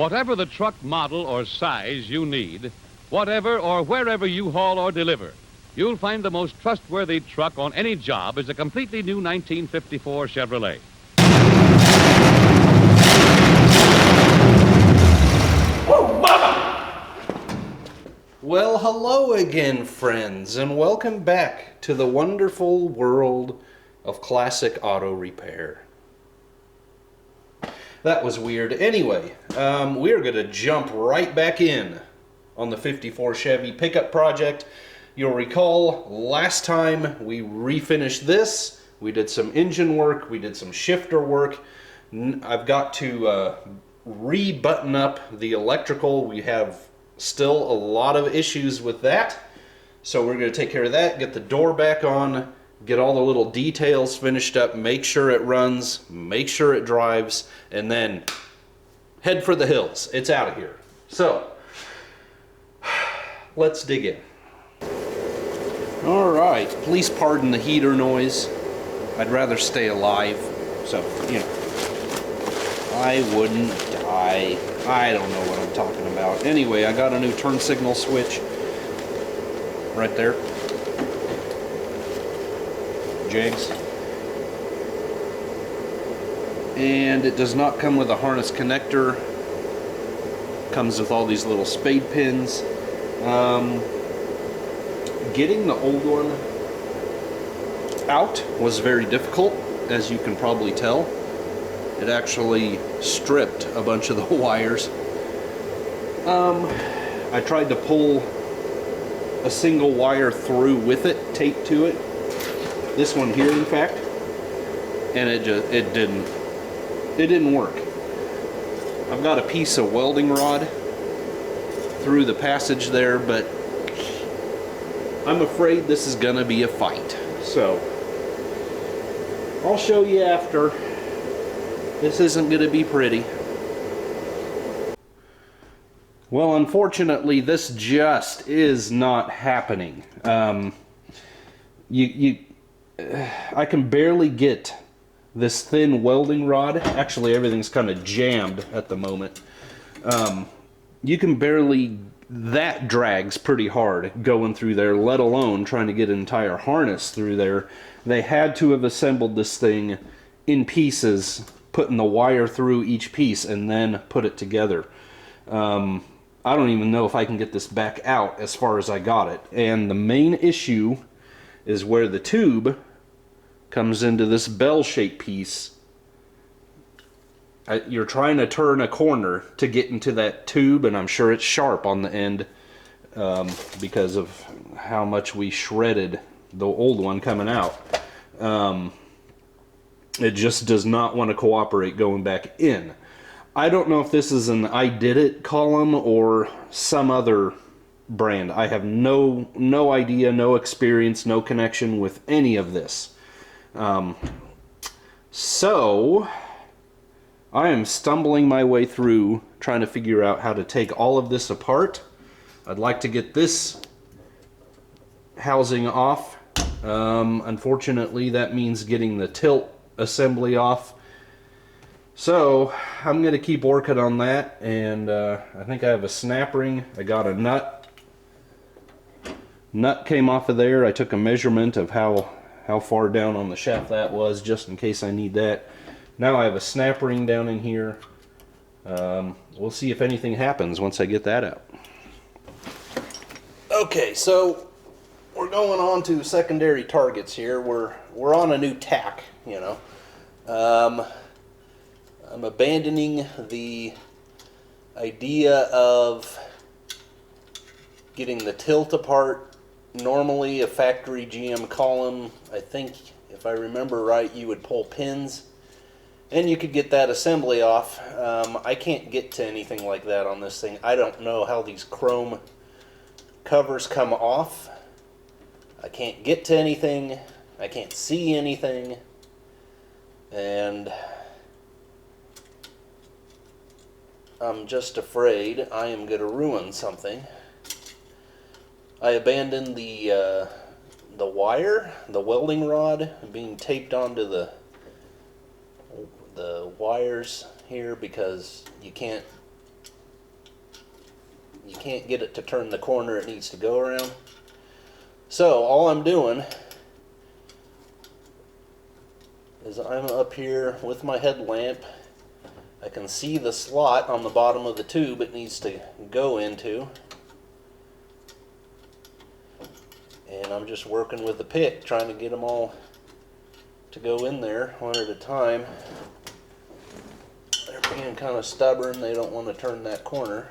Whatever the truck model or size you need, whatever or wherever you haul or deliver, you'll find the most trustworthy truck on any job is a completely new 1954 Chevrolet. Well, hello again, friends, and welcome back to the wonderful world of classic auto repair. That was weird. Anyway, we are going to jump right back in on the 54 Chevy pickup project. You'll recall last time we refinished this. We did some engine work, we did some shifter work. I've got to re-button up the electrical. We have still a lot of issues with that, so we're going to take care of that, get the door back on, get all the little details finished up, make sure it runs, make sure it drives, and then head for the hills. It's out of here. So let's dig in. Alright, please pardon the heater noise. I'd rather stay alive, so you know, I wouldn't die. I don't know what I'm talking about. Anyway, I got a new turn signal switch right there. Jigs. And it does not come with a harness connector. Comes with all these little spade pins. Getting the old one out was very difficult, as you can probably tell. It actually stripped a bunch of the wires. I tried to pull a single wire through with it, taped to it. This one here, in fact, and it didn't work. I've got a piece of welding rod through the passage there, but I'm afraid this is gonna be a fight. So I'll show you after. This isn't going to be pretty. Well, unfortunately, this just is not happening. I can barely get this thin welding rod. Actually, everything's kind of jammed at the moment. You can barely, that drags pretty hard going through there, let alone trying to get an entire harness through there. They had to have assembled this thing in pieces, putting the wire through each piece and then put it together. I don't even know if I can get this back out as far as I got it. And the main issue is where the tube comes into this bell-shaped piece. You're trying to turn a corner to get into that tube, and I'm sure it's sharp on the end because of how much we shredded the old one coming out. It just does not want to cooperate going back in. I don't know if this is an I did it column or some other brand. I have no idea, no experience, no connection with any of this. So I am stumbling my way through trying to figure out how to take all of this apart. I'd like to get this housing off. Unfortunately, that means getting the tilt assembly off. So I'm going to keep working on that, and I think I have a snap ring. I got a nut came off of there. I took a measurement of how far down on the shaft that was, just in case I need that. Now I have a snap ring down in here. We'll see if anything happens once I get that out. Okay, so we're going on to secondary targets here. We're on a new tack, you know. I'm abandoning the idea of getting the tilt apart. Normally a factory GM column, I think if I remember right, you would pull pins and you could get that assembly off. I can't get to anything like that on this thing. I don't know how these chrome covers come off. I can't get to anything. I can't see anything. And I'm just afraid I am going to ruin something. I abandoned the wire, the welding rod being taped onto the wires here because you can't you can't get it to turn the corner it needs to go around. So all I'm doing is I'm up here with my headlamp. I can see the slot on the bottom of the tube it needs to go into. And I'm just working with the pick, trying to get them all to go in there one at a time. They're being kind of stubborn. They don't want to turn that corner.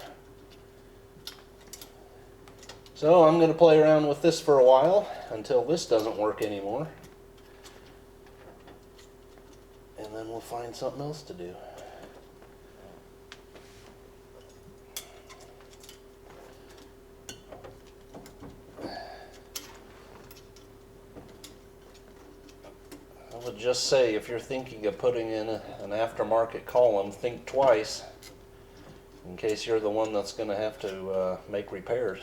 So I'm going to play around with this for a while until this doesn't work anymore. And then we'll find something else to do. I would just say, if you're thinking of putting in an aftermarket column, think twice in case you're the one that's going to have to make repairs.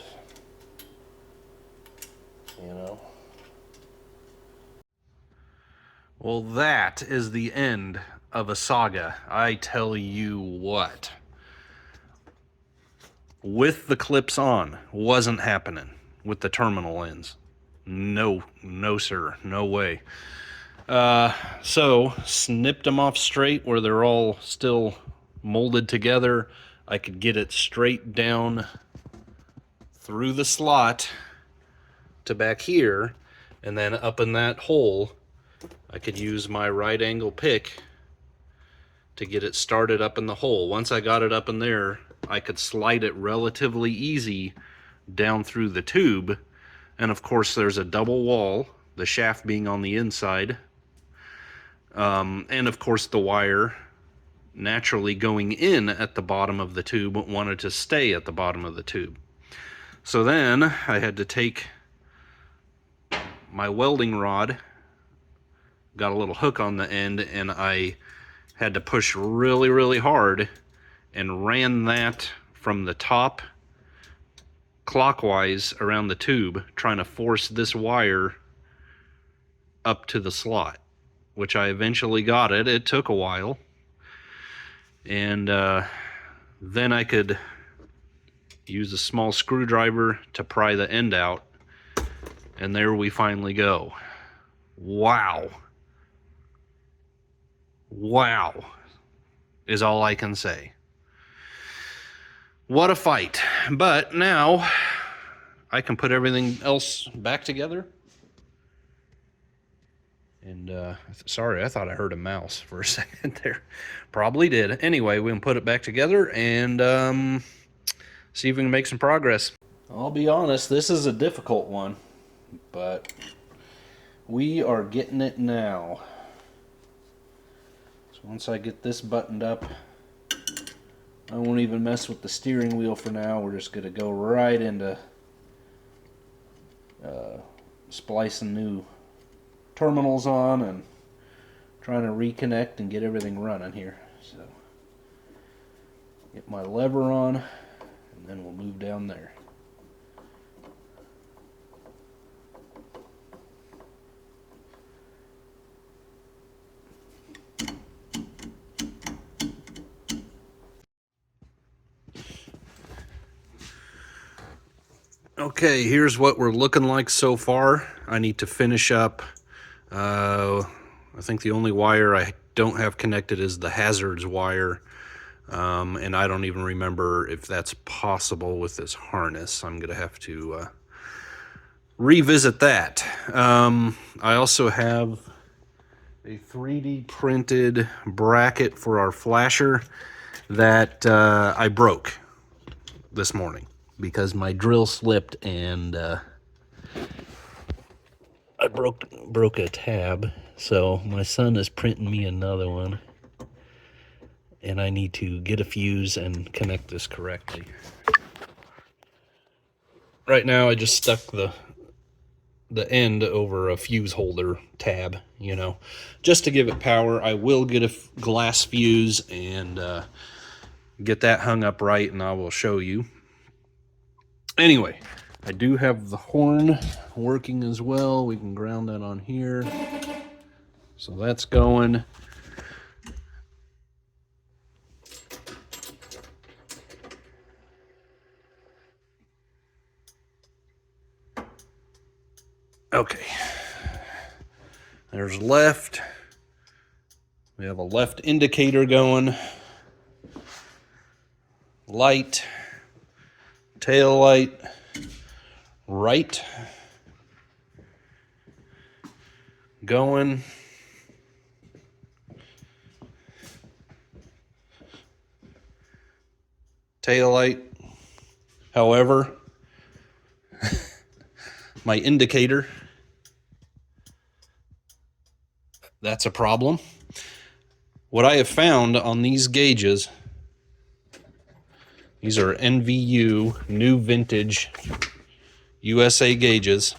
You know. Well, that is the end of a saga. I tell you what. With the clips on, wasn't happening with the terminal ends. No, sir, no way. So snipped them off straight where they're all still molded together. I could get it straight down through the slot to back here, and then up in that hole I could use my right angle pick to get it started up in the hole. Once I got it up in there, I could slide it relatively easy down through the tube. And of course there's a double wall, the shaft being on the inside. And of course the wire naturally going in at the bottom of the tube wanted to stay at the bottom of the tube. So then I had to take my welding rod, got a little hook on the end, and I had to push really, really hard and ran that from the top clockwise around the tube, trying to force this wire up to the slot, which I eventually got it. It took a while. And then I could use a small screwdriver to pry the end out. And there we finally go. Wow. Wow is all I can say. What a fight. But now I can put everything else back together. And sorry, I thought I heard a mouse for a second there. Probably did. Anyway, we can put it back together and see if we can make some progress. I'll be honest, this is a difficult one, but we are getting it now. So once I get this buttoned up, I won't even mess with the steering wheel for now. We're just going to go right into splicing new terminals on and trying to reconnect and get everything running here. So get my lever on and then we'll move down there. Okay, here's what we're looking like so far. I need to finish up. I think the only wire I don't have connected is the hazards wire. And I don't even remember if that's possible with this harness. I'm going to have to revisit that. I also have a 3D printed bracket for our flasher that I broke this morning because my drill slipped and I broke a tab. So my son is printing me another one, and I need to get a fuse and connect this correctly. Right now I just stuck the end over a fuse holder tab, you know, just to give it power. I will get a glass fuse and get that hung up right, and I will show you. Anyway, I do have the horn working as well. We can ground that on here. So that's going. Okay. There's left. We have a left indicator going. Light. Tail light. Right. Going. Tail light. However, my indicator, that's a problem. What I have found on these gauges, these are NVU, new vintage USA gauges.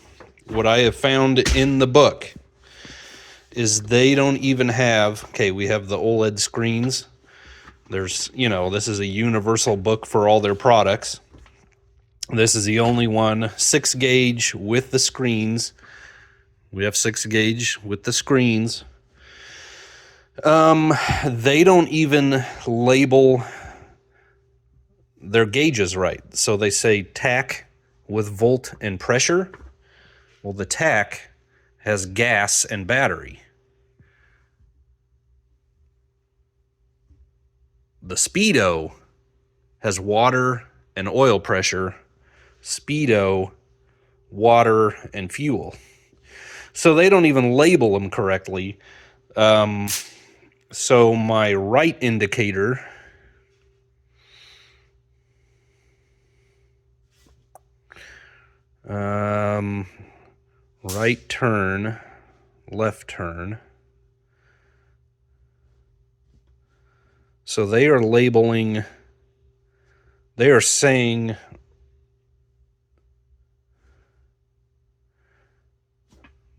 What I have found in the book is they don't even have, okay, we have the OLED screens. There's, you know, this is a universal book for all their products. This is the only one, 6 gauge with the screens. We have 6 gauge with the screens. They don't even label their gauges right. So they say tack with volt and pressure. Well, the tack has gas and battery. The speedo has water and oil pressure. Speedo, water, and fuel. So they don't even label them correctly. So my right indicator, right turn, left turn. So they are labeling, they are saying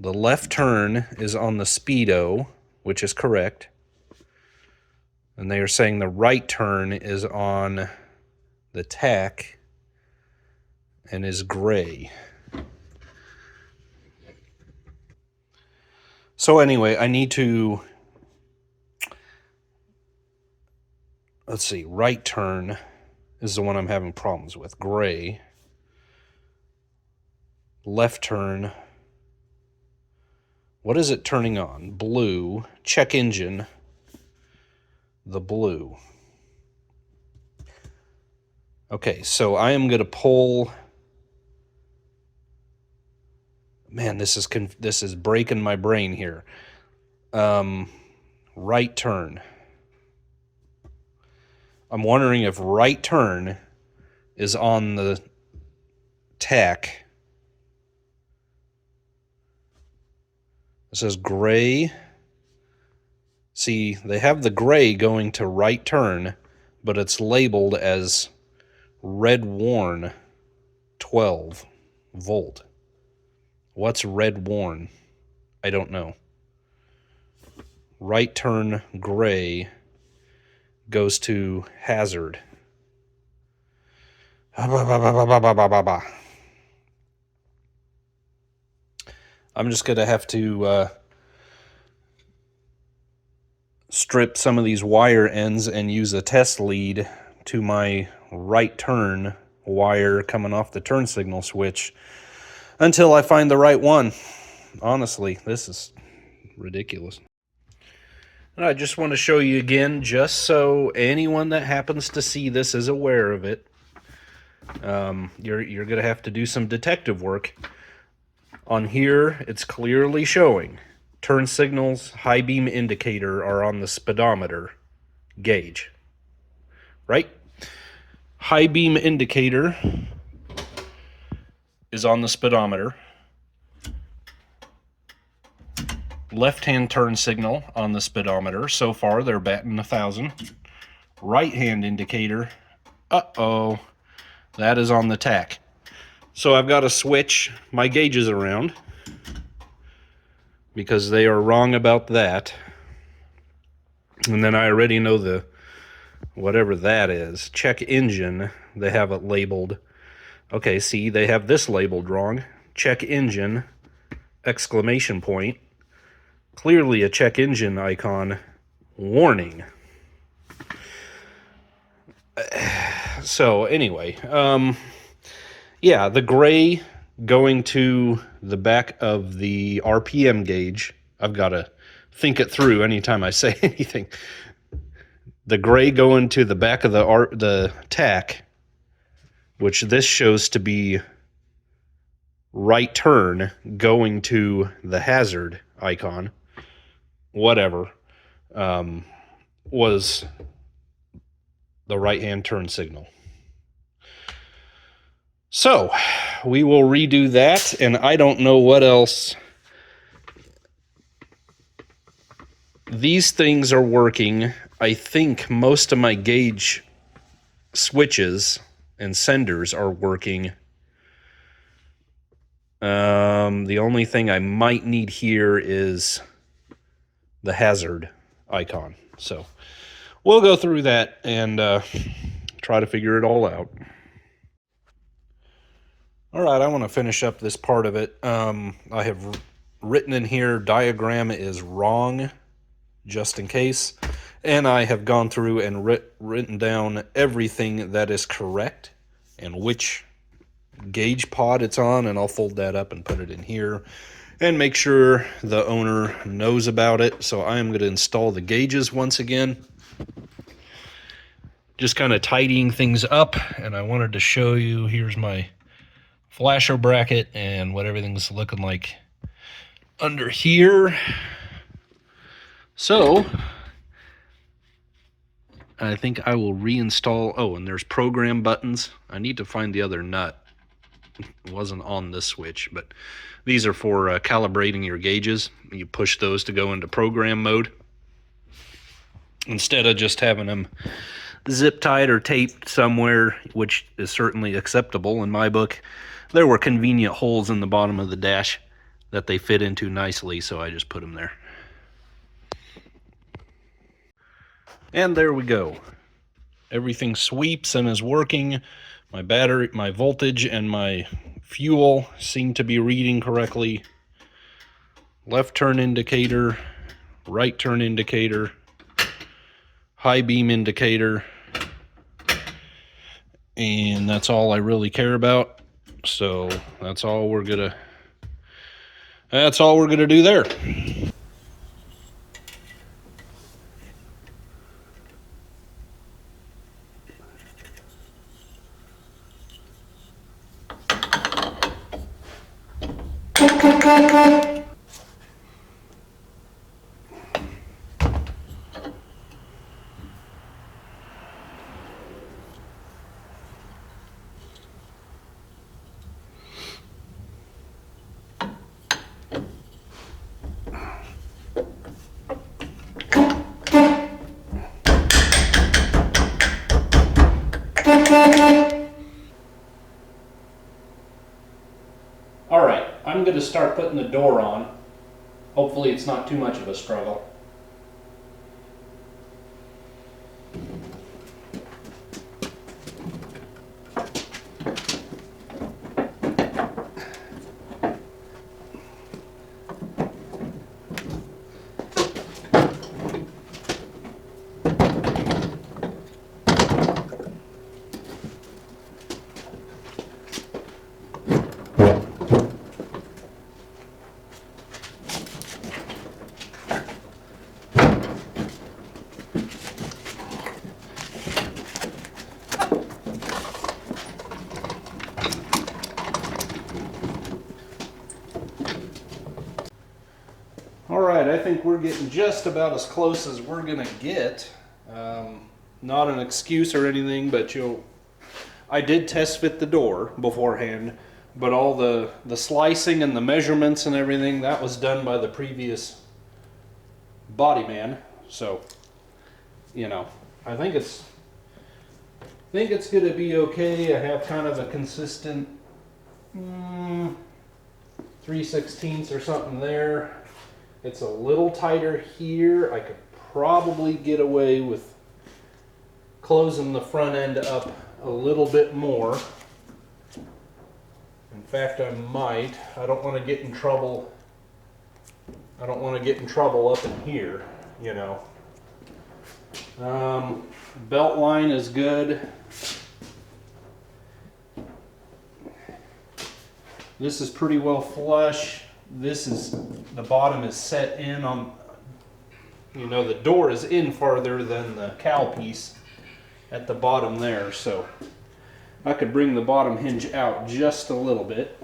the left turn is on the speedo, which is correct. And they are saying the right turn is on the tack and is gray. So anyway, I need to, let's see, right turn is the one I'm having problems with, gray. Left turn, what is it turning on? Blue. Check engine, the blue. Okay, so I am going to pull, man, this is breaking my brain here. Right turn. I'm wondering if right turn is on the tack. It says gray. See, they have the gray going to right turn, but it's labeled as red worn 12 volt. What's red worn? I don't know. Right turn gray goes to hazard. I'm just going to have to strip some of these wire ends and use a test lead to my right turn wire coming off the turn signal switch until I find the right one. Honestly, this is ridiculous. And I just want to show you again, just so anyone that happens to see this is aware of it. You're going to have to do some detective work. On here, it's clearly showing turn signals, high beam indicator are on the speedometer gauge. Right? High beam indicator is on the speedometer. Left-hand turn signal on the speedometer. So far, they're batting 1,000. Right-hand indicator, uh-oh, that is on the tack. So I've got to switch my gauges around because they are wrong about that. And then I already know the, whatever that is, check engine, they have it labeled. Okay, see, they have this labeled wrong. Check engine, exclamation point. Clearly a check engine icon, warning. So anyway, yeah, the gray going to the back of the RPM gauge. I've got to think it through anytime I say anything. The gray going to the back of the tack, which this shows to be right turn, going to the hazard icon, whatever, was the right-hand turn signal. So we will redo that, and I don't know what else. These things are working. I think most of my gauge switches and senders are working. The only thing I might need here is the hazard icon. So we'll go through that and try to figure it all out. All right, I want to finish up this part of it. I have written in here, diagram is wrong, just in case. And I have gone through and written down everything that is correct and which gauge pod it's on, and I'll fold that up and put it in here and make sure the owner knows about it. So I am going to install the gauges once again. Just kind of tidying things up, and I wanted to show you, here's my flasher bracket and what everything's looking like under here. So I think I will reinstall. Oh, and there's program buttons. I need to find the other nut. It wasn't on this switch, but these are for calibrating your gauges. You push those to go into program mode instead of just having them zip tied or taped somewhere, which is certainly acceptable in my book. There were convenient holes in the bottom of the dash that they fit into nicely, so I just put them there. And there we go. Everything sweeps and is working. My battery, my voltage, and my fuel seem to be reading correctly. Left turn indicator, right turn indicator, high beam indicator, and that's all I really care about. So that's all we're gonna do there. All right, I'm going to start putting the door on. Hopefully it's not too much of a struggle. Alright, I think we're getting just about as close as we're going to get. Not an excuse or anything, but I did test fit the door beforehand, but all the slicing and the measurements and everything, that was done by the previous body man. So, you know, I think it's going to be okay. I have kind of a consistent 3/16 or something there. It's a little tighter here. I could probably get away with closing the front end up a little bit more. In fact, I might. I don't want to get in trouble. I don't want to get in trouble up in here, you know. Belt line is good. This is pretty well flush. This is, the bottom is set in on, you know, the door is in farther than the cowl piece at the bottom there, so I could bring the bottom hinge out just a little bit.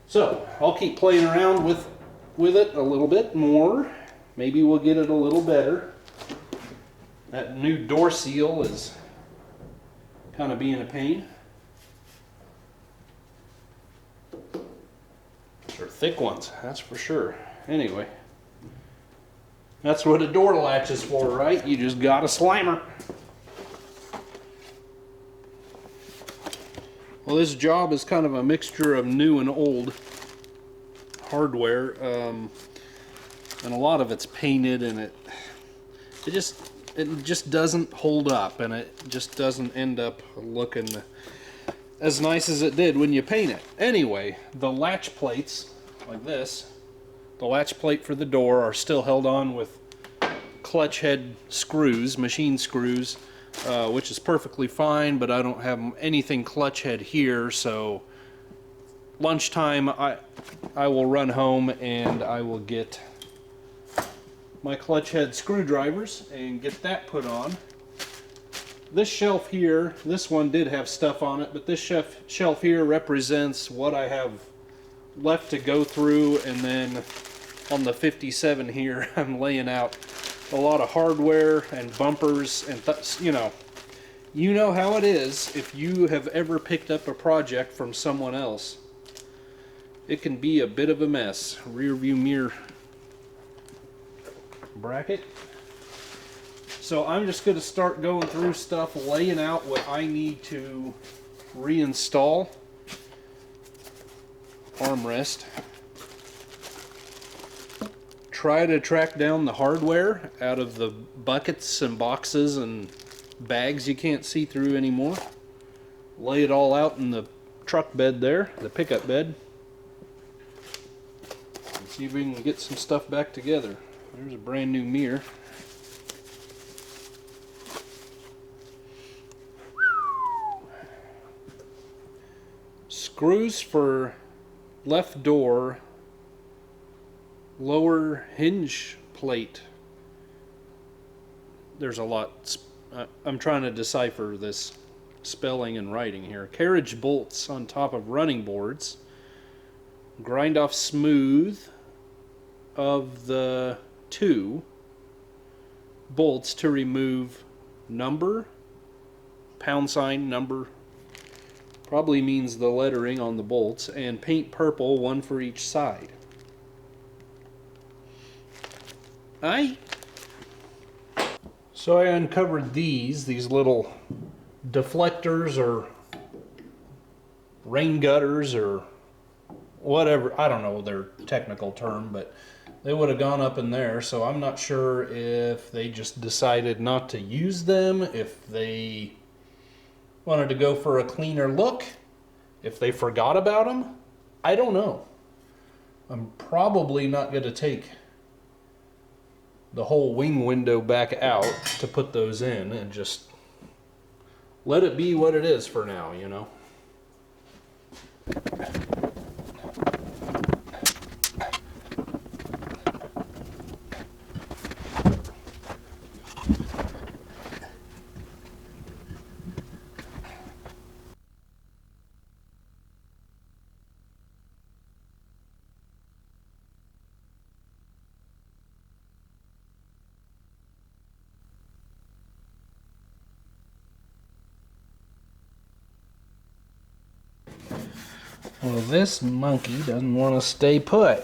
So I'll keep playing around with it a little bit more. Maybe we'll get it a little better. That new door seal is kind of being a pain. They're thick ones, that's for sure. Anyway, that's what a door latch is for, right? You just got a slimer. Well, this job is kind of a mixture of new and old hardware, and a lot of it's painted, and it just doesn't hold up, and it just doesn't end up looking as nice as it did when you paint it. Anyway, the latch plates, like this, the latch plate for the door are still held on with clutch head screws, machine screws, which is perfectly fine, but I don't have anything clutch head here, so lunchtime I will run home and I will get my clutch head screwdrivers and get that put on. This shelf here, this one did have stuff on it, but this shelf here represents what I have left to go through, and then on the 57 here I'm laying out a lot of hardware and bumpers and you know how it is if you have ever picked up a project from someone else. It can be a bit of a mess. Rear view mirror bracket. So I'm just going to start going through stuff, laying out what I need to reinstall. Armrest. Try to track down the hardware out of the buckets and boxes and bags you can't see through anymore. Lay it all out in the truck bed there, the pickup bed. Let's see if we can get some stuff back together. There's a brand new mirror. Screws for left door lower hinge plate. There's a lot. I'm trying to decipher this spelling and writing here. Carriage bolts on top of running boards. Grind off smooth of the 2 bolts to remove number, # number, probably means the lettering on the bolts, and paint purple, 1 for each side. So I uncovered these little deflectors or rain gutters or whatever. I don't know their technical term, but they would have gone up in there. So I'm not sure if they just decided not to use them, if they wanted to go for a cleaner look, if they forgot about them. I don't know. I'm probably not going to take the whole wing window back out to put those in, and just let it be what it is for now, you know. Well, this monkey doesn't want to stay put.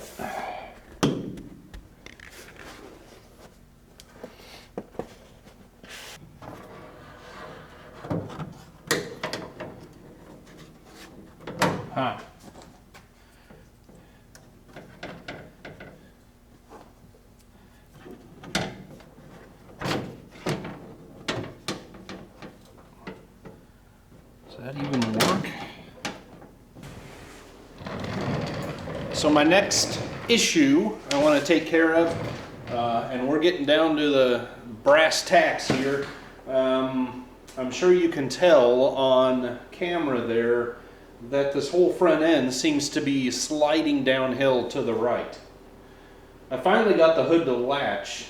Huh. Does that even work? So my next issue I want to take care of, and we're getting down to the brass tacks here. I'm sure you can tell on camera there that this whole front end seems to be sliding downhill to the right. I finally got the hood to latch.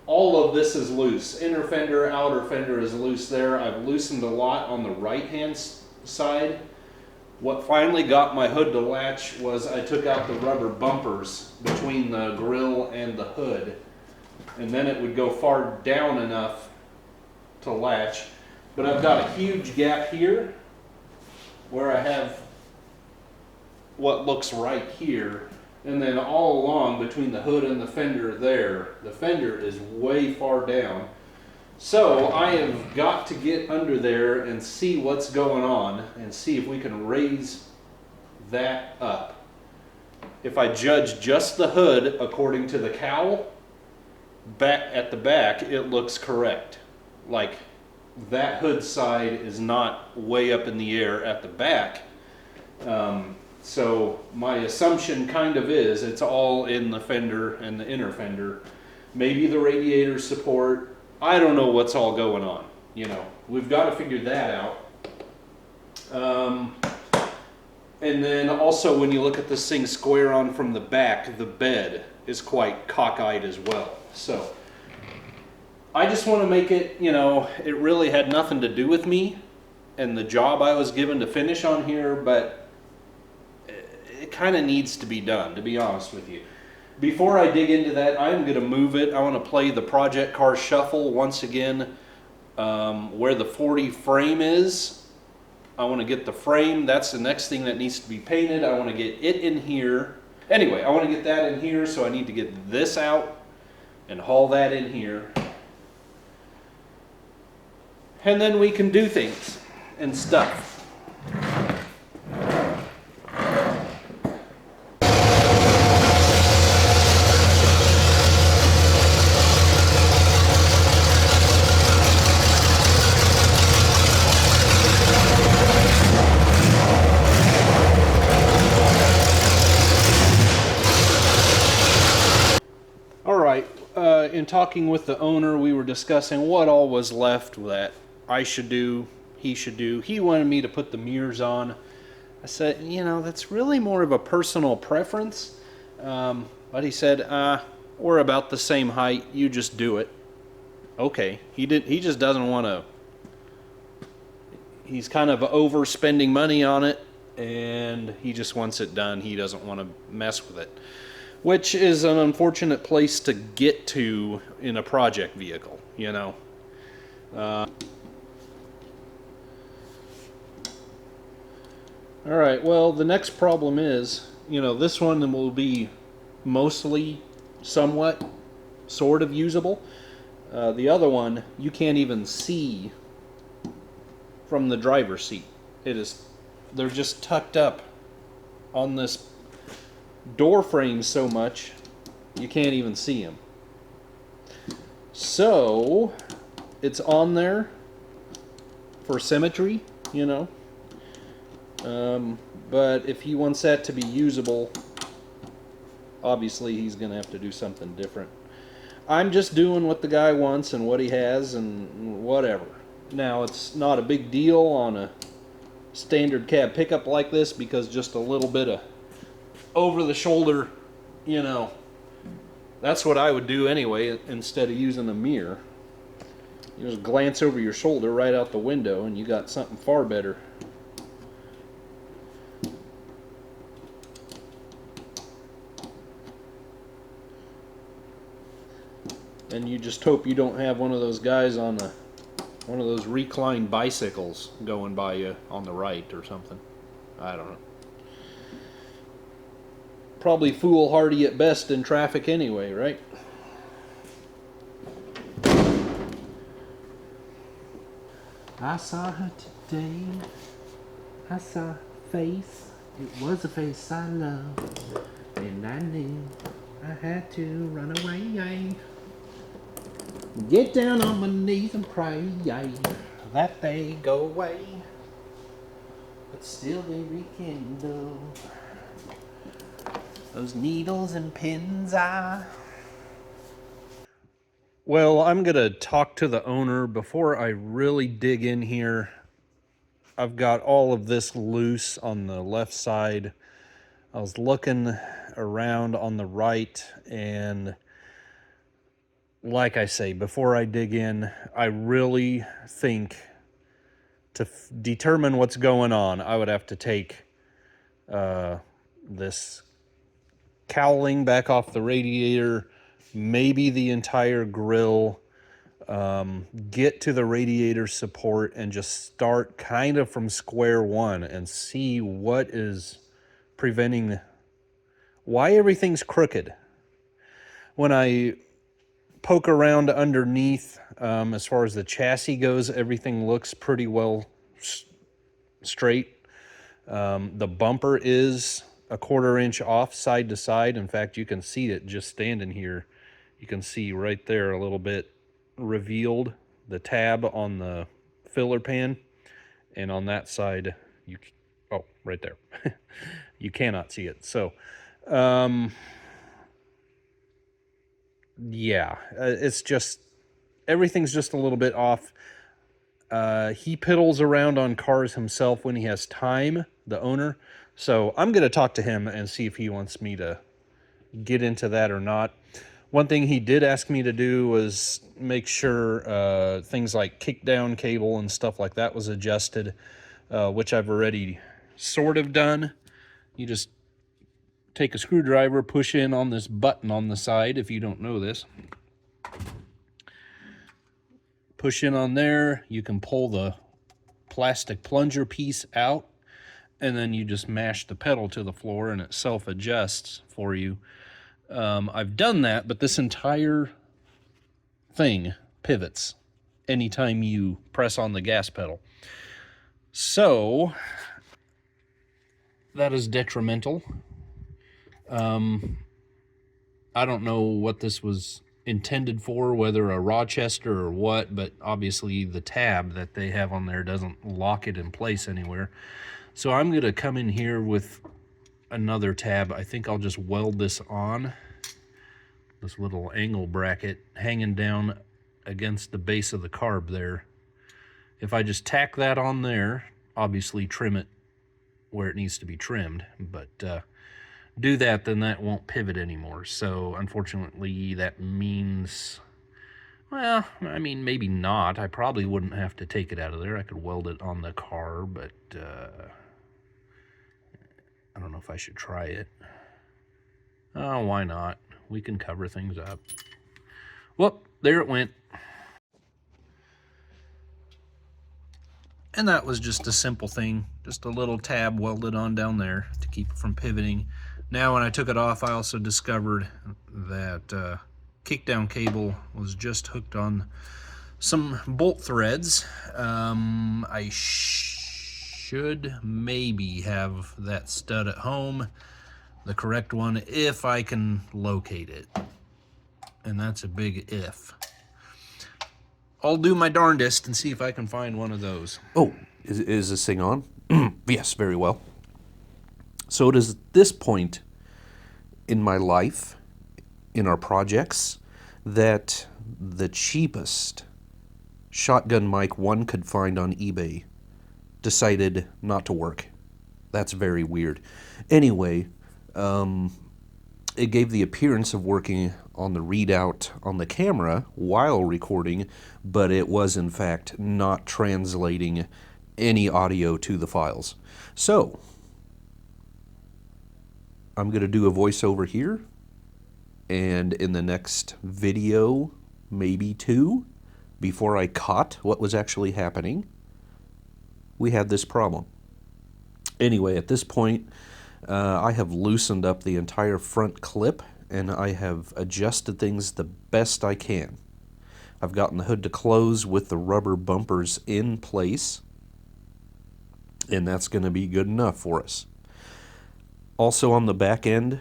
All of this is loose. Inner fender, outer fender is loose there. I've loosened a lot on the right-hand side. What finally got my hood to latch was I took out the rubber bumpers between the grille and the hood, and then it would go far down enough to latch. But I've got a huge gap here where I have what looks right here, and then all along between the hood and the fender there, the fender is way far down. So I have got to get under there and see what's going on and see if we can raise that up. If I judge just the hood according to the cowl, back at the back, it looks correct. Like that hood side is not way up in the air at the back. So my assumption kind of is it's all in the fender and the inner fender. Maybe the radiator support. I don't know what's all going on. You know, we've got to figure that out. And then also when you look at this thing square on from the back, the bed is quite cockeyed as well. So I just want to make it, you know, it really had nothing to do with me and the job I was given to finish on here, but it kind of needs to be done, to be honest with you. Before I dig into that, I'm going to move it. I want to play the project car shuffle once again, where the 40 frame is. I want to get the frame. That's the next thing that needs to be painted. I want to get it in here. Anyway, I want to get that in here, so I need to get this out and haul that in here. And then we can do things and stuff. In talking with the owner, we were discussing what all was left that I should do, he should do. He wanted me to put the mirrors on. I said, you know, that's really more of a personal preference. But he said, we're about the same height, you just do it. Okay, he just doesn't want to, he's kind of overspending money on it, and he just wants it done. He doesn't want to mess with it, which is an unfortunate place to get to in a project vehicle, you know. All right, well, the next problem is, you know, this one will be mostly somewhat sort of usable. The other one, you can't even see from the driver's seat. They're just tucked up on this door frame so much you can't even see them. So it's on there for symmetry, you know. But if he wants that to be usable, obviously he's gonna have to do something different. I'm just doing what the guy wants and what he has and whatever. Now, it's not a big deal on a standard cab pickup like this, because just a little bit of over the shoulder, you know, that's what I would do anyway instead of using a mirror. You just glance over your shoulder right out the window and you got something far better. And you just hope you don't have one of those guys on one of those reclined bicycles going by you on the right or something. I don't know. Probably foolhardy at best in traffic anyway, right? I saw her today. I saw a face. It was a face I loved. And I knew I had to run away. Get down on my knees and pray that they go away. But still they rekindle. Those needles and pins Well, I'm going to talk to the owner before I really dig in here I've got all of this loose on the left side. I was looking around on the right, and like I say, before I dig in, I really think to determine what's going on, I would have to take this cowling back off the radiator, maybe the entire grill, get to the radiator support and just start kind of from square one and see what is preventing, why everything's crooked. When I poke around underneath, as far as the chassis goes, everything looks pretty well straight. The bumper is a 1/4 inch off side to side. In fact, you can see it just standing here. You can see right there a little bit revealed, the tab on the filler pan, and on that side right there. You cannot see it. So yeah, it's just, everything's just a little bit off. He piddles around on cars himself when he has time, the owner, so I'm going to talk to him and see if he wants me to get into that or not. One thing he did ask me to do was make sure things like kickdown cable and stuff like that was adjusted, which I've already sort of done. You just take a screwdriver, push in on this button on the side, if you don't know this. Push in on there, you can pull the plastic plunger piece out, and then you just mash the pedal to the floor and it self-adjusts for you. I've done that, but this entire thing pivots anytime you press on the gas pedal. So that is detrimental. I don't know what this was intended for, whether a Rochester or what, but obviously the tab that they have on there doesn't lock it in place anywhere. So I'm going to come in here with another tab. I think I'll just weld this on, this little angle bracket hanging down against the base of the carb there. If I just tack that on there, obviously trim it where it needs to be trimmed, but do that, then that won't pivot anymore. So unfortunately that means, well, I mean, maybe not. I probably wouldn't have to take it out of there. I could weld it on the car, but I don't know if I should try it. Oh, why not? We can cover things up. Well, there it went. And that was just a simple thing, just a little tab welded on down there to keep it from pivoting. Now when I took it off, I also discovered that kickdown cable was just hooked on some bolt threads. I should maybe have that stud at home, the correct one, if I can locate it. And that's a big if. I'll do my darndest and see if I can find one of those. Oh, is this thing on? Yes, very well. So it is at this point in my life, in our projects, that the cheapest shotgun mic one could find on eBay decided not to work. That's very weird. Anyway, it gave the appearance of working on the readout on the camera while recording, but it was in fact not translating any audio to the files. So I'm going to do a voiceover here, and in the next video, maybe two, before I caught what was actually happening, we had this problem. Anyway, at this point, I have loosened up the entire front clip, and I have adjusted things the best I can. I've gotten the hood to close with the rubber bumpers in place, and that's going to be good enough for us. Also on the back end,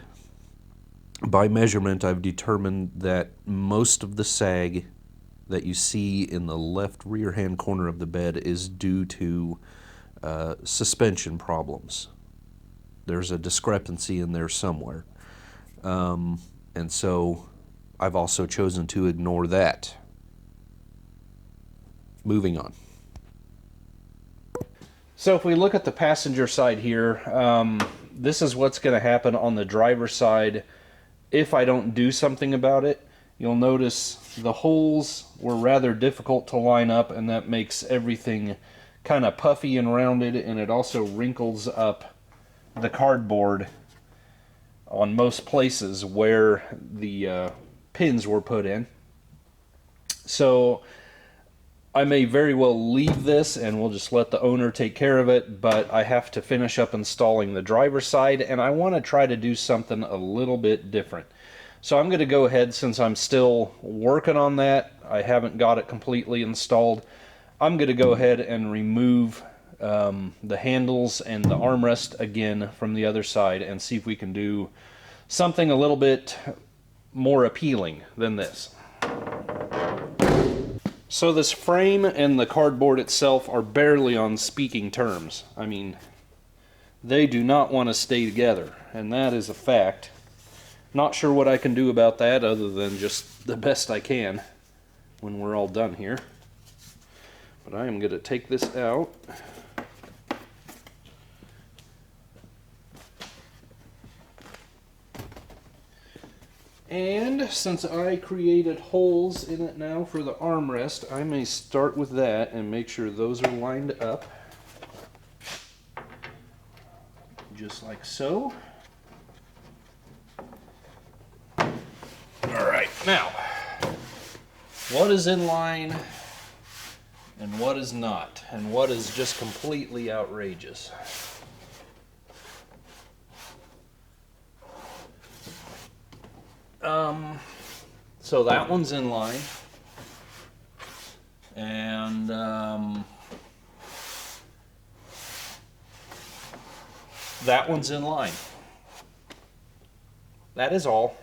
by measurement, I've determined that most of the sag that you see in the left rear hand corner of the bed is due to suspension problems. There's a discrepancy in there somewhere. And so I've also chosen to ignore that. Moving on. So if we look at the passenger side here, this is what's going to happen on the driver's side if I don't do something about it. You'll notice the holes were rather difficult to line up, and that makes everything kind of puffy and rounded, and it also wrinkles up the cardboard on most places where the pins were put in. So I may very well leave this and we'll just let the owner take care of it, but I have to finish up installing the driver's side, and I want to try to do something a little bit different. So I'm going to go ahead, since I'm still working on that, I haven't got it completely installed, I'm going to go ahead and remove the handles and the armrest again from the other side and see if we can do something a little bit more appealing than this. So this frame and the cardboard itself are barely on speaking terms. I mean, they do not want to stay together, and that is a fact. Not sure what I can do about that other than just the best I can when we're all done here. But I am going to take this out. And since I created holes in it now for the armrest, I may start with that and make sure those are lined up. Just like so. Alright, now, what is in line and what is not, and what is just completely outrageous? So that one's in line, and that one's in line. That is all.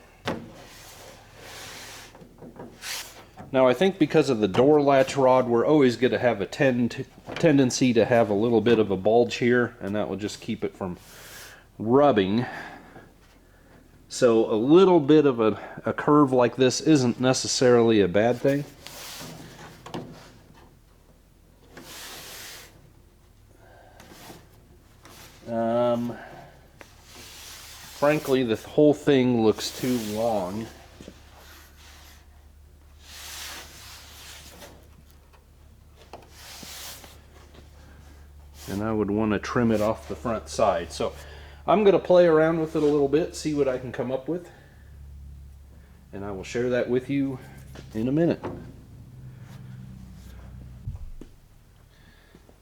Now I think because of the door latch rod, we're always going to have a tendency to have a little bit of a bulge here, and that will just keep it from rubbing. So a little bit of a curve like this isn't necessarily a bad thing. Frankly, the whole thing looks too long. And I would want to trim it off the front side. So I'm going to play around with it a little bit, see what I can come up with, and I will share that with you in a minute.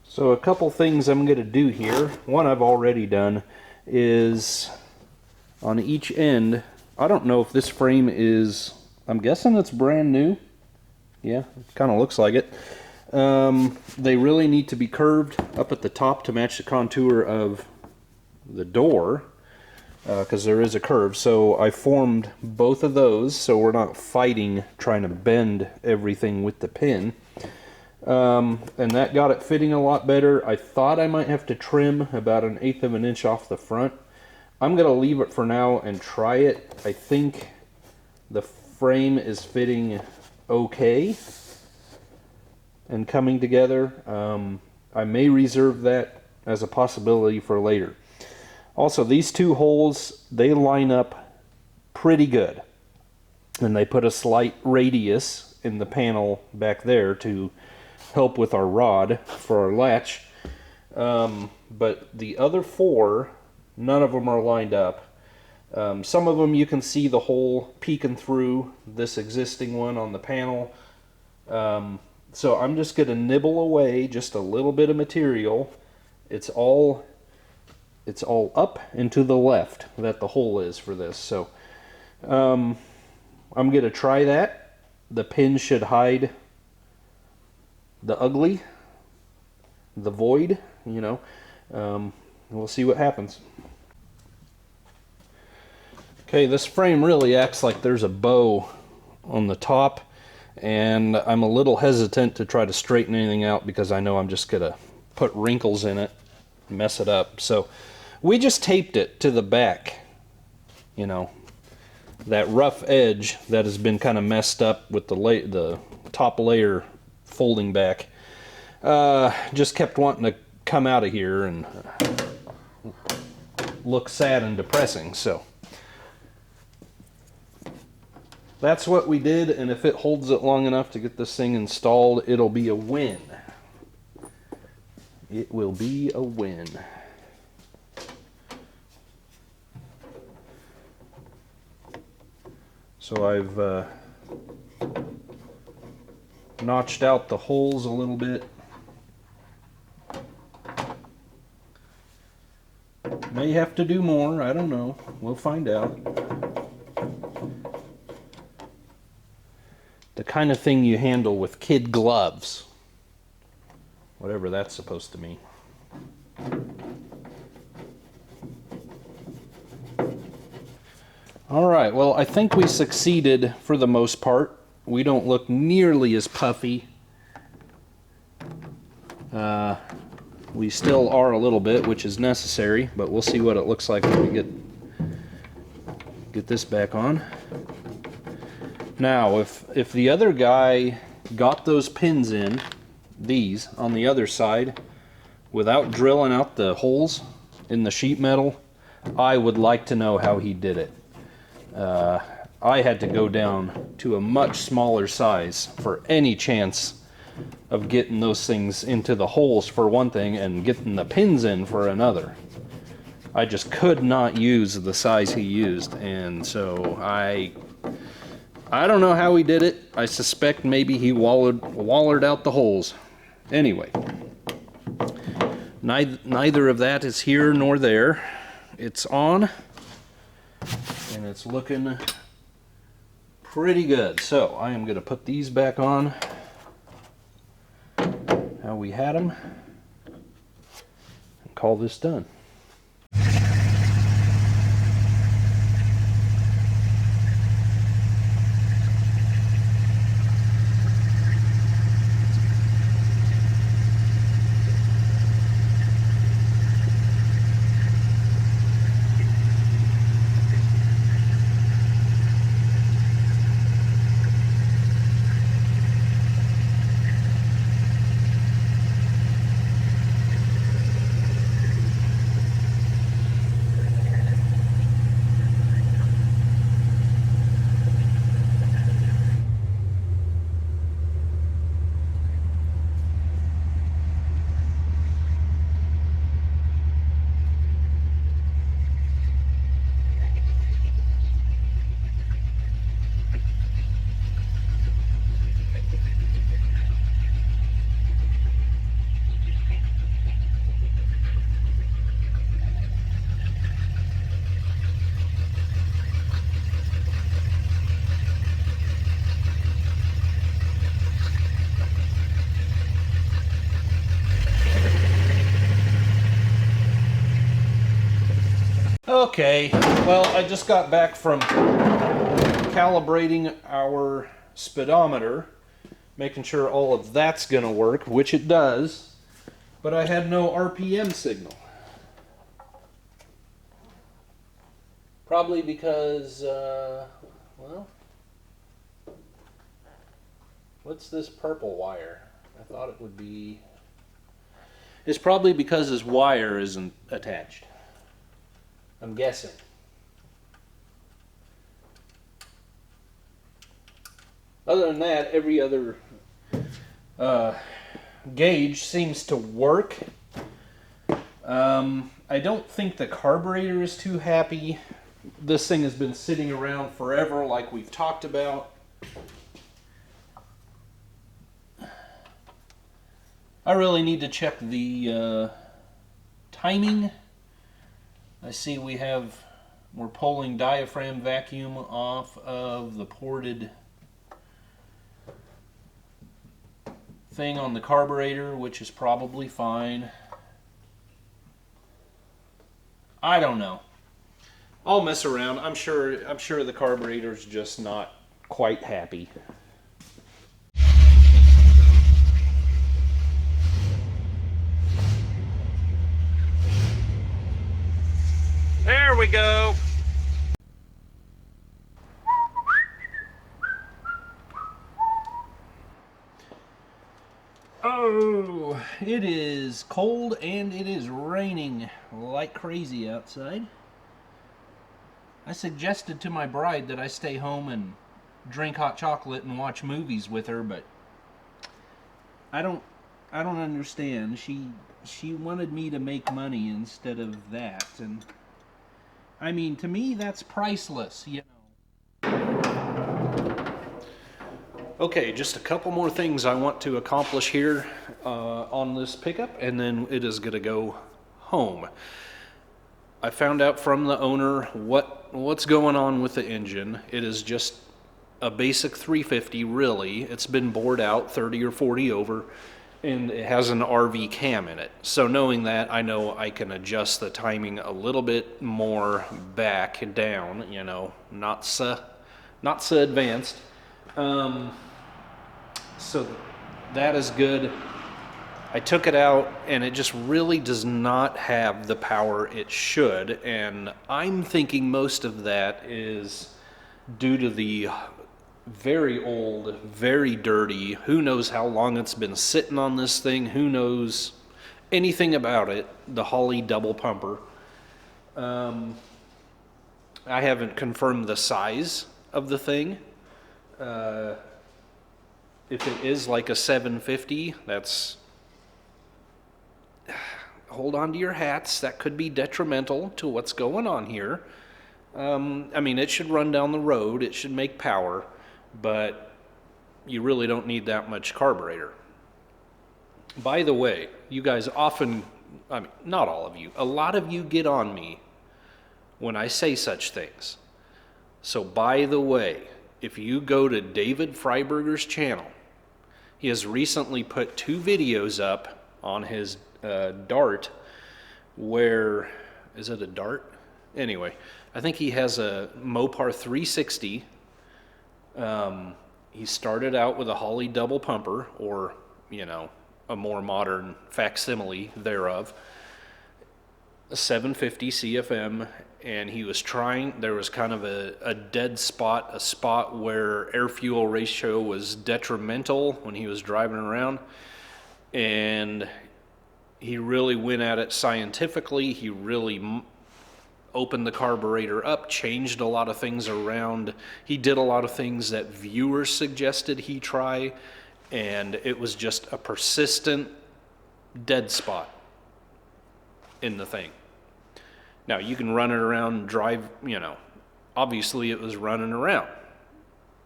So a couple things I'm going to do here. One I've already done is on each end. I don't know if this frame is, I'm guessing it's brand new. Yeah, it kind of looks like it. They really need to be curved up at the top to match the contour of the door, because there is a curve. So I formed both of those so we're not fighting trying to bend everything with the pin, and that got it fitting a lot better. I thought I might have to trim about 1/8 of an inch off the front. I'm gonna leave it for now and try it. I think the frame is fitting okay and coming together. I may reserve that as a possibility for later. Also, these two holes, they line up pretty good, and they put a slight radius in the panel back there to help with our rod for our latch. But the other four, none of them are lined up. Some of them you can see the hole peeking through this existing one on the panel. So I'm just going to nibble away just a little bit of material. It's all up and to the left that the hole is for this. So I'm going to try that. The pin should hide the ugly, the void, you know. We'll see what happens. Okay, this frame really acts like there's a bow on the top, and I'm a little hesitant to try to straighten anything out because I know I'm just going to put wrinkles in it, mess it up. So we just taped it to the back, you know, that rough edge that has been kind of messed up with the top layer folding back. Just kept wanting to come out of here and look sad and depressing. So that's what we did, and if it holds it long enough to get this thing installed, it'll be a win. It will be a win. So I've notched out the holes a little bit. May have to do more, I don't know. We'll find out. The kind of thing you handle with kid gloves. Whatever that's supposed to mean. Alright, well, I think we succeeded for the most part. We don't look nearly as puffy. We still are a little bit, which is necessary, but we'll see what it looks like when we get this back on. Now, if the other guy got those pins in, these, on the other side, without drilling out the holes in the sheet metal, I would like to know how he did it. I had to go down to a much smaller size for any chance of getting those things into the holes for one thing and getting the pins in for another. I just could not use the size he used, and so I don't know how he did it. I suspect maybe he wallered out the holes. Anyway, neither of that is here nor there. It's on, and it's looking pretty good. So I am going to put these back on how we had them and call this done. Okay, well, I just got back from calibrating our speedometer, making sure all of that's going to work, which it does, but I had no RPM signal. Probably because, well, what's this purple wire? I thought it would be... It's probably because his wire isn't attached. I'm guessing. Other than that, every other gauge seems to work. I don't think the carburetor is too happy. This thing has been sitting around forever, like we've talked about. I really need to check the timing. I see we're pulling diaphragm vacuum off of the ported thing on the carburetor, which is probably fine. I don't know. I'll mess around. I'm sure the carburetor's just not quite happy. There we go. Oh, it is cold and it is raining like crazy outside. I suggested to my bride that I stay home and drink hot chocolate and watch movies with her, but I don't understand. She wanted me to make money instead of that, and I mean, to me that's priceless, you know. Okay, just a couple more things I want to accomplish here on this pickup, and then it is going to go home. I found out from the owner what's going on with the engine. It is just a basic 350, really. It's been bored out 30 or 40 over, and it has an RV cam in it. So knowing that, I know I can adjust the timing a little bit more back and down, you know, not so advanced. So that is good. I took it out and it just really does not have the power it should, and I'm thinking most of that is due to the very old, very dirty, who knows how long it's been sitting on this thing, who knows anything about it, the Holley double pumper. I haven't confirmed the size of the thing. If it is like a 750, that's, hold on to your hats, that could be detrimental to what's going on here. I mean, it should run down the road, it should make power, but you really don't need that much carburetor. By the way, you guys often, I mean, not all of you, a lot of you get on me when I say such things. So by the way, if you go to David Freiberger's channel, he has recently put 2 videos up on his Dart, where, is it a Dart? Anyway, I think he has a Mopar 360. He started out with a Holley double pumper, or, you know, a more modern facsimile thereof, a 750 CFM, and he was trying, there was kind of a dead spot, a spot where air-fuel ratio was detrimental when he was driving around, and he really went at it scientifically. He really opened the carburetor up, changed a lot of things around. He did a lot of things that viewers suggested he try, and it was just a persistent dead spot in the thing. Now, you can run it around and drive, you know, obviously it was running around,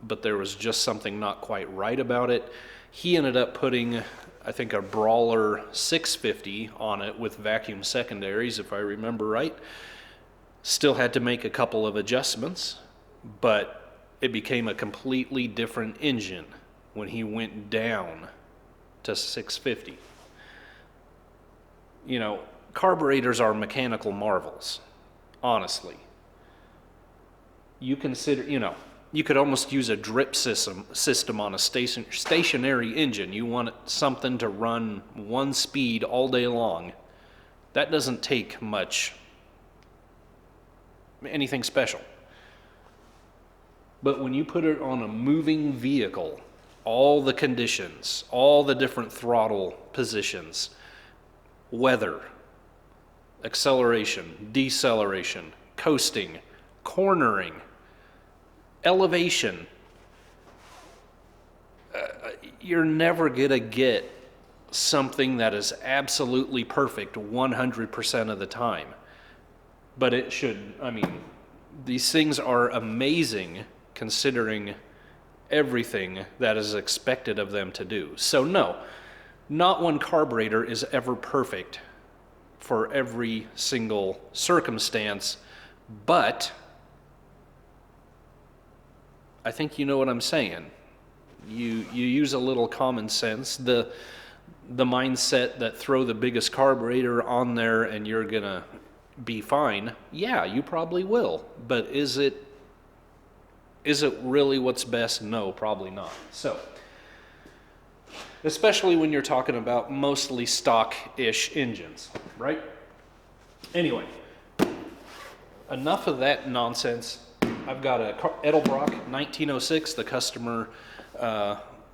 but there was just something not quite right about it. He ended up putting, I think, a Brawler 650 on it with vacuum secondaries, if I remember right. Still had to make a couple of adjustments, but it became a completely different engine when he went down to 650. You know, carburetors are mechanical marvels, honestly. You consider, you know, you could almost use a drip system on a stationary engine. You want something to run one speed all day long. That doesn't take much, anything special. But when you put it on a moving vehicle, all the conditions, all the different throttle positions, weather, acceleration, deceleration, coasting, cornering, elevation, you're never going to get something that is absolutely perfect 100% of the time. But it should, I mean, these things are amazing considering everything that is expected of them to do. So no, not one carburetor is ever perfect for every single circumstance, but I think you know what I'm saying. You use a little common sense, the mindset that throw the biggest carburetor on there and you're gonna be fine. Yeah, you probably will, but is it really what's best? No, probably not. So, especially when you're talking about mostly stock-ish engines, right? Anyway, enough of that nonsense. I've got a Edelbrock 1906. The customer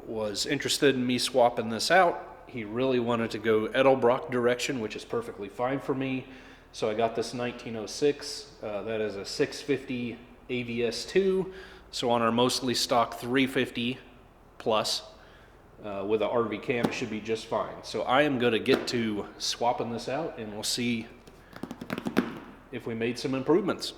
was interested in me swapping this out. He really wanted to go Edelbrock direction, which is perfectly fine for me. So I got this 1906. That is a 650 AVS2. So on our mostly stock 350 plus with a RV cam, it should be just fine. So I am going to get to swapping this out, and we'll see if we made some improvements.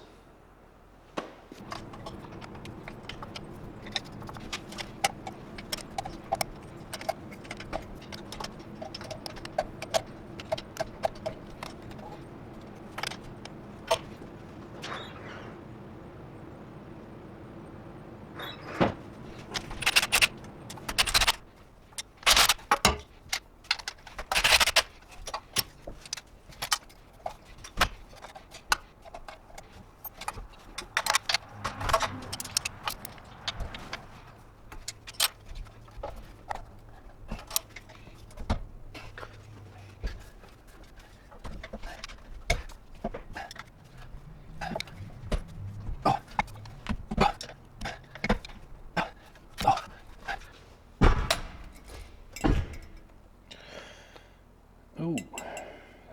Oh,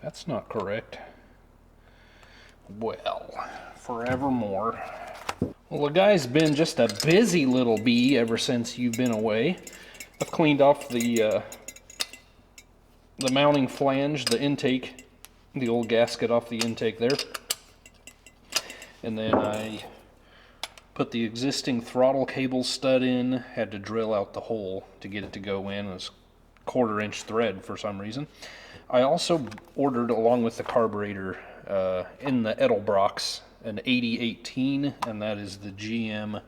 that's not correct. Well, forevermore. Well, the guy's been just a busy little bee ever since you've been away. I've cleaned off the mounting flange, the intake, the old gasket off the intake there. And then I put the existing throttle cable stud in, had to drill out the hole to get it to go in. It was 1/4 inch thread for some reason. I also ordered, along with the carburetor, in the Edelbrocks, an 8018, and that is the GM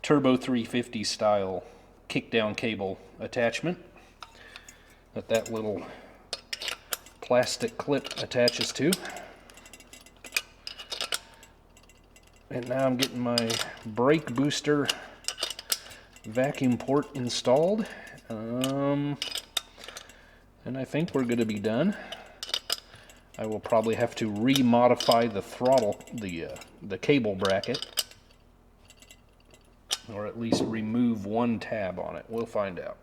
Turbo 350 style kickdown cable attachment that little plastic clip attaches to. And now I'm getting my brake booster vacuum port installed. And I think we're going to be done. I will probably have to remodify the throttle, the cable bracket, or at least remove one tab on it. We'll find out.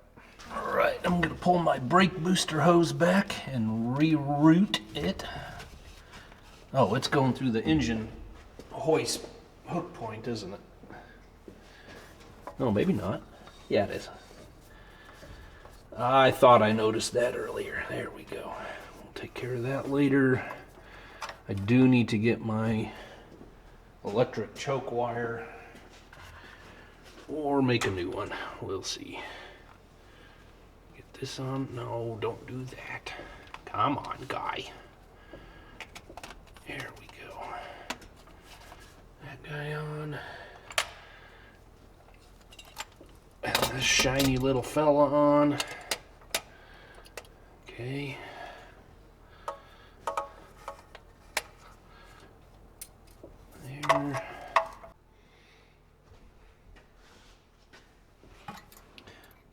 All right, I'm going to pull my brake booster hose back and reroute it. Oh, it's going through the engine hoist hook point, isn't it? No, maybe not. Yeah, it is. I thought I noticed that earlier. There we go. We'll take care of that later. I do need to get my electric choke wire or make a new one. We'll see. Get this on. No, don't do that. Come on, guy. There we go. That guy on. And this shiny little fella on. Okay. There.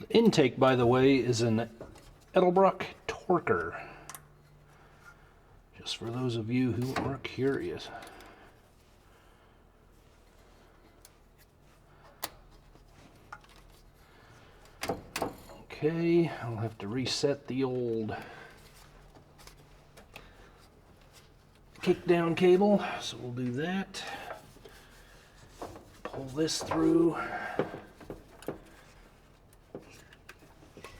The intake, by the way, is an Edelbrock Torker. Just for those of you who are curious. Okay, I'll have to reset the old kickdown cable, so we'll do that. Pull this through.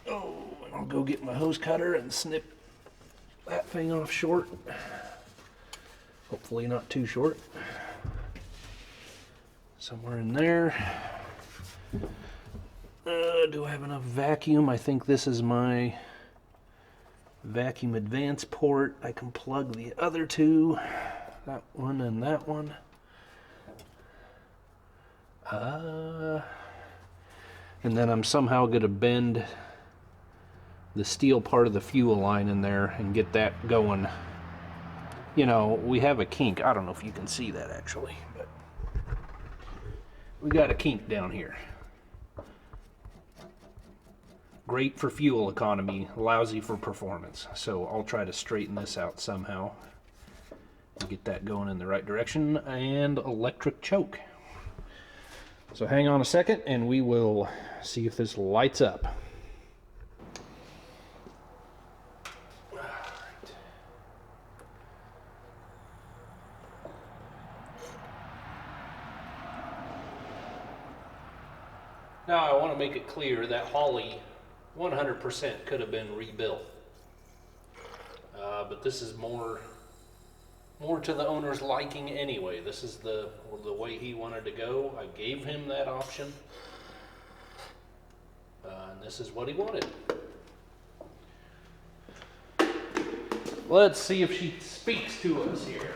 Oh, and I'll go get my hose cutter and snip that thing off short. Hopefully not too short. Somewhere in there. Do I have enough vacuum? I think this is my vacuum advance port. I can plug the other two, that one and that one. And then I'm somehow going to bend the steel part of the fuel line in there and get that going. You know, we have a kink. I don't know if you can see that actually, but we got a kink down here. Great for fuel economy, lousy for performance. So I'll try to straighten this out somehow and get that going in the right direction. And electric choke. So hang on a second and we will see if this lights up. make it clear that Holly 100% could have been rebuilt. But this is more to the owner's liking anyway. This is the way he wanted to go. I gave him that option. And this is what he wanted. Let's see if she speaks to us here.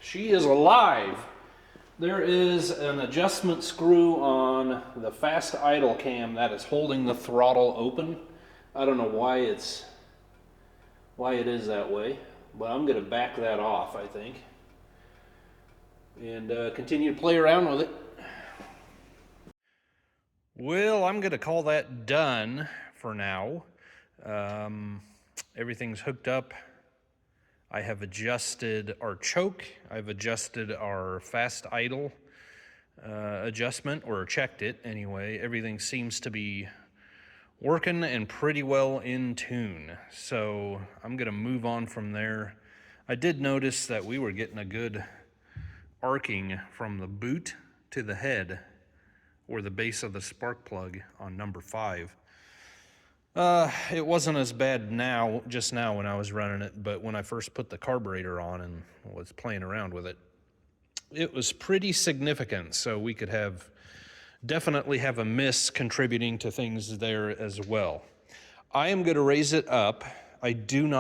She is alive. There is an adjustment screw on the fast idle cam that is holding the throttle open. I don't know why it is that way, but I'm going to back that off, I think, and continue to play around with it. Well, I'm going to call that done for now. Everything's hooked up. I have adjusted our choke. I've adjusted our fast idle adjustment, or checked it anyway. Everything seems to be working and pretty well in tune. So I'm gonna move on from there. I did notice that we were getting a good arcing from the boot to the head, or the base of the spark plug on number 5. It wasn't as bad just now when I was running it, but when I first put the carburetor on and was playing around with it, it was pretty significant. So we could definitely have a miss contributing to things there as well. I am going to raise it up. I don't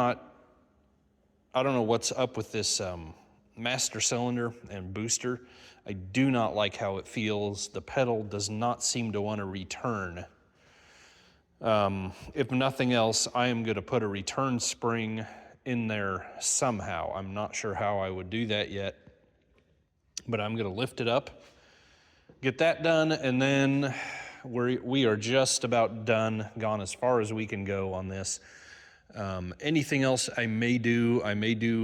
know what's up with this master cylinder and booster. I do not like how it feels. The pedal does not seem to want to return. If nothing else, I am going to put a return spring in there somehow. I'm not sure how I would do that yet, but I'm going to lift it up, get that done, and then we are just about gone as far as we can go on this. Anything else I may do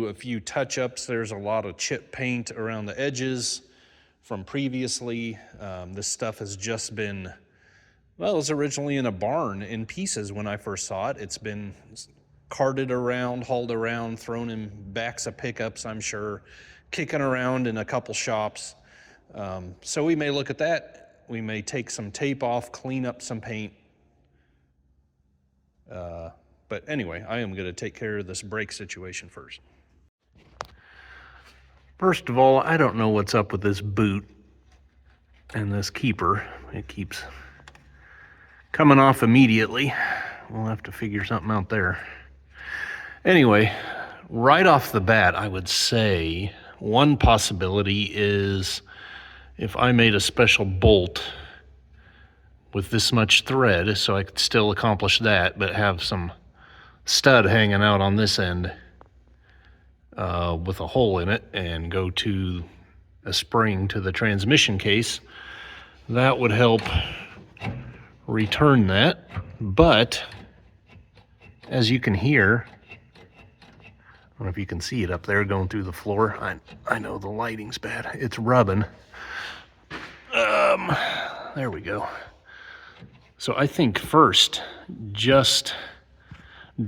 a few touch-ups. There's a lot of chip paint around the edges from previously. This stuff has just been, well, it was originally in a barn in pieces when I first saw it. It's been carted around, hauled around, thrown in backs of pickups, I'm sure, kicking around in a couple shops. So we may look at that. We may take some tape off, clean up some paint. But anyway, I am going to take care of this brake situation first. First of all, I don't know what's up with this boot and this keeper. It keeps coming off immediately. We'll have to figure something out there. Anyway, right off the bat, I would say one possibility is if I made a special bolt with this much thread, so I could still accomplish that, but have some stud hanging out on this end with a hole in it, and go to a spring to the transmission case. That would help return that. But as you can hear, I don't know if you can see it up there going through the floor. I know the lighting's bad. It's rubbing. There we go. So I think first, just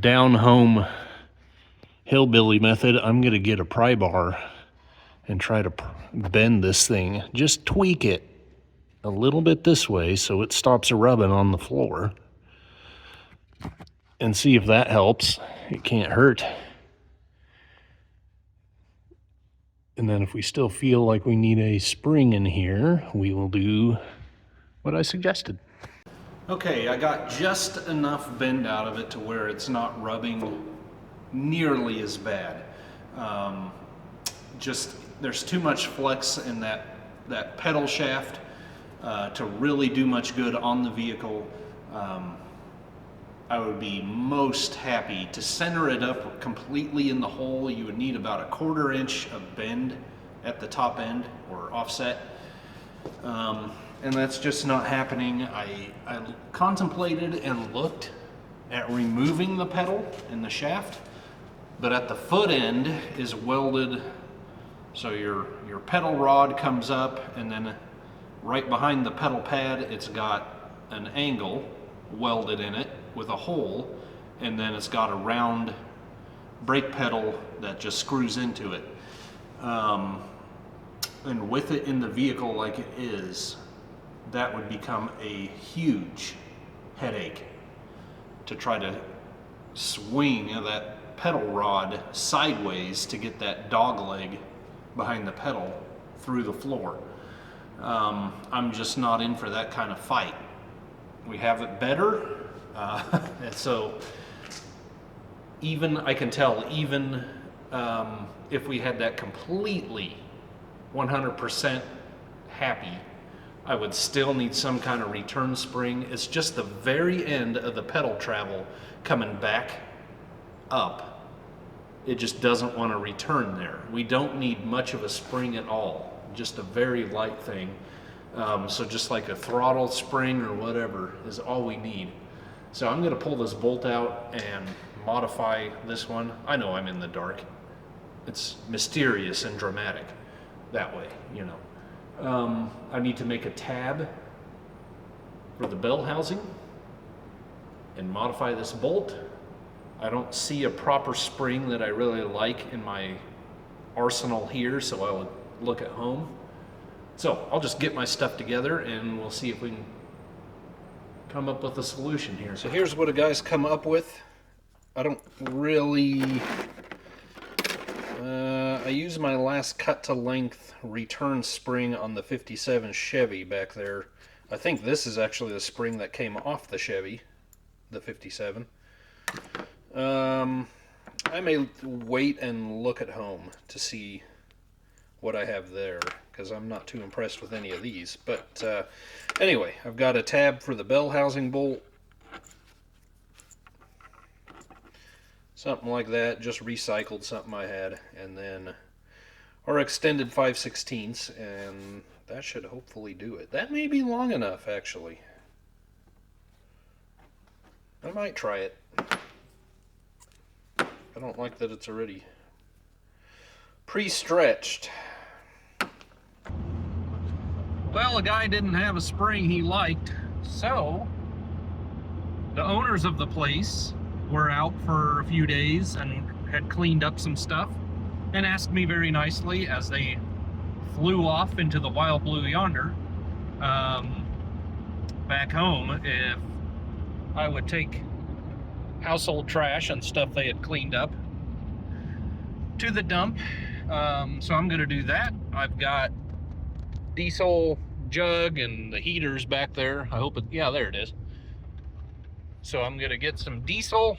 down home hillbilly method, I'm gonna get a pry bar and try to bend this thing. Just tweak it a little bit this way so it stops rubbing on the floor, and see if that helps. It can't hurt. And then if we still feel like we need a spring in here, we will do what I suggested. Okay, I got just enough bend out of it to where it's not rubbing nearly as bad. There's too much flex in that pedal shaft to really do much good on the vehicle. I would be most happy to center it up completely in the hole. You would need about 1/4 inch of bend at the top end or offset. And that's just not happening. I contemplated and looked at removing the pedal and the shaft, but at the foot end is welded, so your pedal rod comes up, and then right behind the pedal pad it's got an angle welded in it with a hole, and then it's got a round brake pedal that just screws into it. And with it in the vehicle like it is, that would become a huge headache to try to swing that pedal rod sideways to get that dog leg behind the pedal through the floor. I'm just not in for that kind of fight. We have it better, and so I can tell even if we had that completely 100% happy, I would still need some kind of return spring. It's just the very end of the pedal travel coming back up. It just doesn't want to return there. We don't need much of a spring at all, just a very light thing. So just like a throttle spring or whatever is all we need. So I'm going to pull this bolt out and modify this one. I know I'm in the dark. It's mysterious and dramatic that way, you know. I need to make a tab for the bell housing and modify this bolt. I don't see a proper spring that I really like in my arsenal here, so I would look at home. So I'll just get my stuff together and we'll see if we can come up with a solution here. So here's what a guy's come up with. I don't really... I used my last cut to length return spring on the 57 Chevy back there. I think this is actually the spring that came off the Chevy, the 57. I may wait and look at home to see what I have there, because I'm not too impressed with any of these. But anyway, I've got a tab for the bell housing bolt. Something like that, just recycled something I had, and then our extended 5/16, and that should hopefully do it. That may be long enough, actually. I might try it. I don't like that it's already pre-stretched. Well, the guy didn't have a spring he liked, so the owners of the place were out for a few days and had cleaned up some stuff and asked me very nicely as they flew off into the wild blue yonder back home if I would take household trash and stuff they had cleaned up to the dump. So I'm going to do that. I've got diesel jug and the heaters back there. I hope it, yeah, there it is. So I'm going to get some diesel.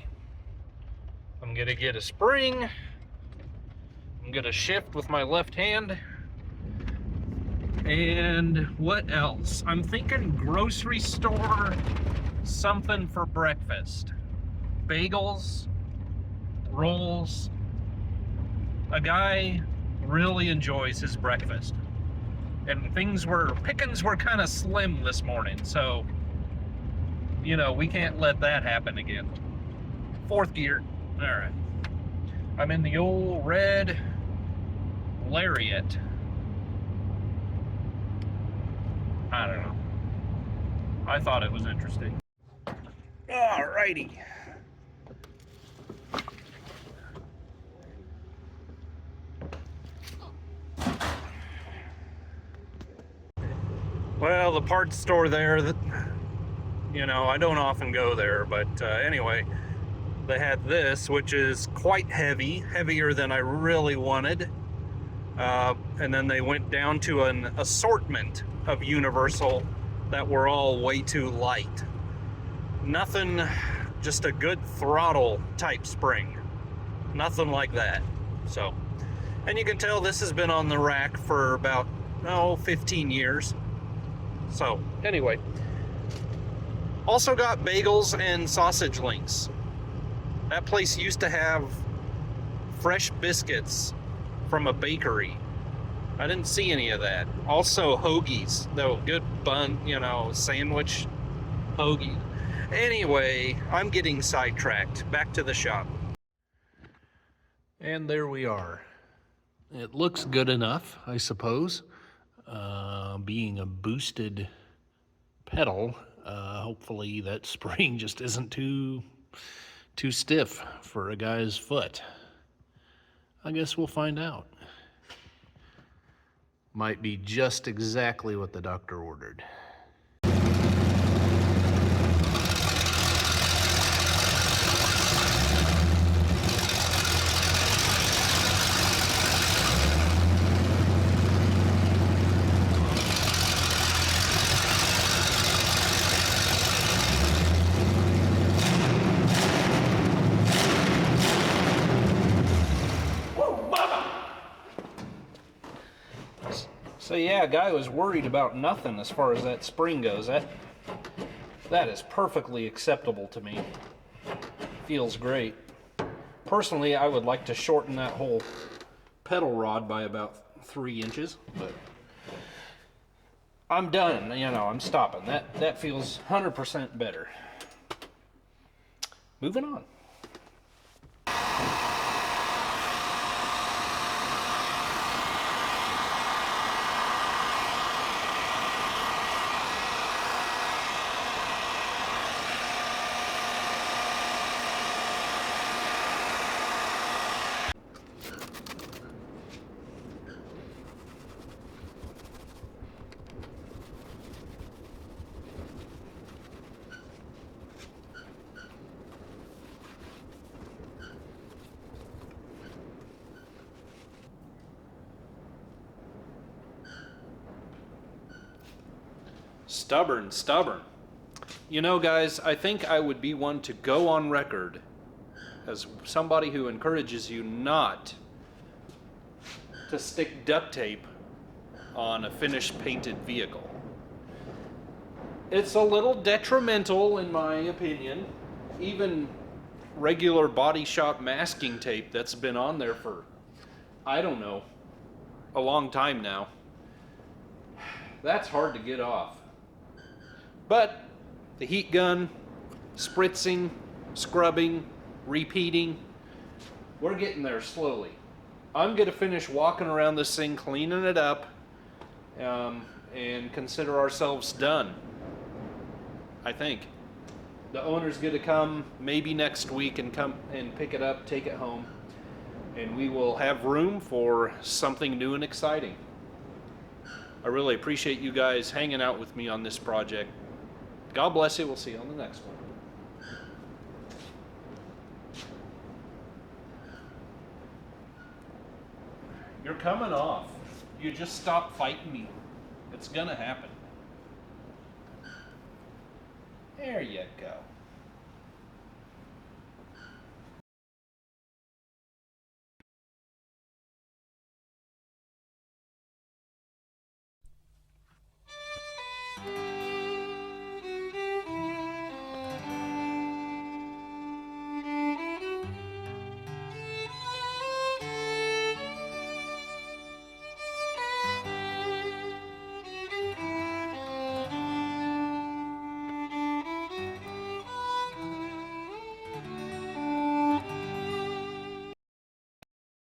I'm going to get a spring. I'm going to shift with my left hand. And what else? I'm thinking grocery store, something for breakfast. Bagels, rolls. A guy really enjoys his breakfast. And pickings were kind of slim this morning, so you know, we can't let that happen again. Fourth gear. All right. I'm in the old red Lariat. I don't know. I thought it was interesting. All righty. Well, the parts store there, that, you know, I don't often go there, but anyway, they had this, which is quite heavy, heavier than I really wanted. And then they went down to an assortment of Universal that were all way too light. Nothing, just a good throttle type spring. Nothing like that. So, and you can tell this has been on the rack for about, 15 years. So, anyway. Also got bagels and sausage links. That place used to have fresh biscuits from a bakery. I didn't see any of that. Also hoagies, though, good bun, sandwich hoagie. Anyway, I'm getting sidetracked. Back to the shop. And there we are. It looks good enough, I suppose. Being a boosted pedal, hopefully that spring just isn't too stiff for a guy's foot. I guess we'll find out. Might be just exactly what the doctor ordered. So yeah, guy was worried about nothing as far as that spring goes. That is perfectly acceptable to me. Feels great. Personally, I would like to shorten that whole pedal rod by about 3 inches, but I'm done. I'm stopping. That feels 100% better. Moving on. Stubborn. Guys, I think I would be one to go on record as somebody who encourages you not to stick duct tape on a finished painted vehicle. It's a little detrimental in my opinion. Even regular body shop masking tape that's been on there for, I don't know, a long time now. That's hard to get off. But the heat gun, spritzing, scrubbing, repeating, we're getting there slowly. I'm gonna finish walking around this thing, cleaning it up, and consider ourselves done. I think. The owner's gonna come maybe next week and come and pick it up, take it home, and we will have room for something new and exciting. I really appreciate you guys hanging out with me on this project. God bless you. We'll see you on the next one. You're coming off. You just stop fighting me. It's gonna happen. There you go.